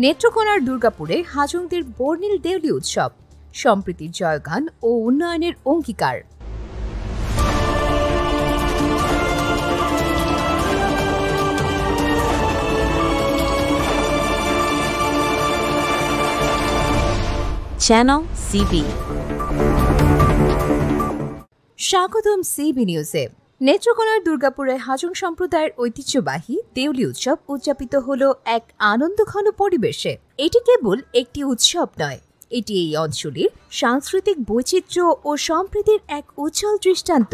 নেত্রকোনার দুর্গাপুরে হাজংদের বর্ণিল দেউলি উৎসব, সম্প্রীতির জয়গান ও উন্নয়নের অঙ্গীকার। Channel CB. স্বাগতম সিবি নিউজে। নেত্রকোনার দুর্গাপুরে হাজং সম্প্রদায়ের ঐতিহ্যবাহী দেউলি উৎসব উদযাপিত হলো এক আনন্দঘন পরিবেশে। এটি কেবল একটি উৎসব নয়, এটি এই অঞ্চলের সাংস্কৃতিক বৈচিত্র্য ও সম্প্রীতির এক উজ্জ্বল দৃষ্টান্ত।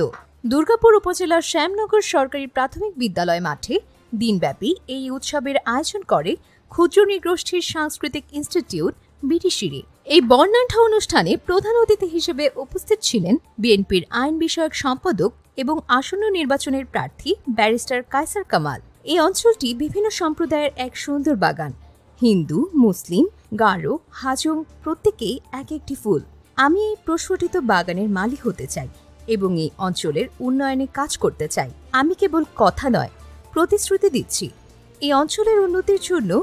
দুর্গাপুর উপজেলার শ্যামনগর সরকারি প্রাথমিক বিদ্যালয় মাঠে দিনব্যাপী এই উৎসবের আয়োজন করে ক্ষুদ্র নৃগোষ্ঠীর সাংস্কৃতিক ইনস্টিটিউট বিটিসিরি। এই বর্ণাঢ্য অনুষ্ঠানে প্রধান অতিথি হিসেবে উপস্থিত ছিলেন বিএনপির আইন বিষয়ক সম্পাদক এবং আসন্ন নির্বাচনের প্রার্থী ব্যারিস্টার কায়সার কামাল। এই অঞ্চলটি বিভিন্ন সম্প্রদায়ের এক সুন্দর বাগান। হিন্দু, মুসলিম, গারো, হাজং প্রত্যেকেই এক একটি ফুল। আমি এই প্রস্ফুটিত বাগানের মালি হতে চাই এবং এই অঞ্চলের উন্নয়নে কাজ করতে চাই। আমি কেবল কথা নয়, প্রতিশ্রুতি দিচ্ছি এই অঞ্চলের উন্নতির জন্য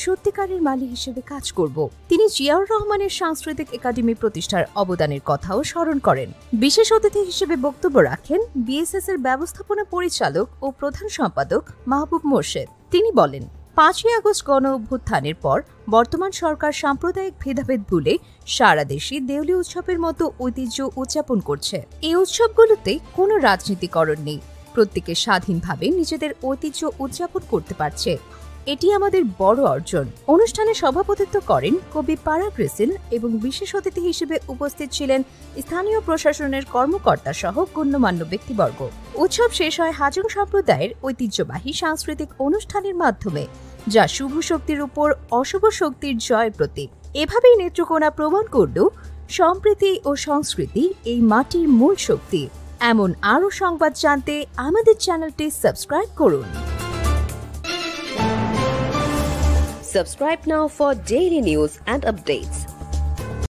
সত্যিকারের মালি হিসেবে কাজ করব। তিনি জিয়াউর রহমানের সাংস্কৃতিক একাডেমি প্রতিষ্ঠার অবদানের কথাও স্মরণ করেন। বিশেষ অতিথি হিসেবে বক্তব্য রাখেন বিএসএস এর ব্যবস্থাপনা পরিচালক ও প্রধান সম্পাদক মাহবুব মোর্শেদ। তিনি বলেন, 5ই আগস্ট গণ অভ্যুত্থানের পর বর্তমান সরকার সাম্প্রদায়িক ভেদাভেদ ভুলে সারা দেশে দেউলি উৎসবের মতো ঐতিহ্য উদযাপন করছে। এই উৎসবগুলোতে কোনো রাজনীতিকরণ নেই, প্রত্যেকে স্বাধীনভাবে নিজেদের ঐতিহ্য উদযাপন করতে পারছে। এটি আমাদের বড় অর্জন। অনুষ্ঠানে সভাপতিত্ব করেন কবি পারাগ রেসিল এবং বিশেষ অতিথি হিসেবে উপস্থিত ছিলেন স্থানীয় প্রশাসনের কর্মকর্তা সহ গণ্যমান্য ব্যক্তিবর্গ। উৎসব শেষ হয় হাজং সম্প্রদায়ের ঐতিহ্যবাহী সাংস্কৃতিক অনুষ্ঠানের মাধ্যমে, যা শুভ শক্তির উপর অশুভ শক্তির জয়ের প্রতীক। এভাবেই নেত্রকোনা প্রমাণ করল সম্প্রীতি ও সংস্কৃতি এই মাটির মূল শক্তি। এমন আরও সংবাদ জানতে আমাদের চ্যানেলটি সাবস্ক্রাইব করুন। Subscribe now for daily news and updates.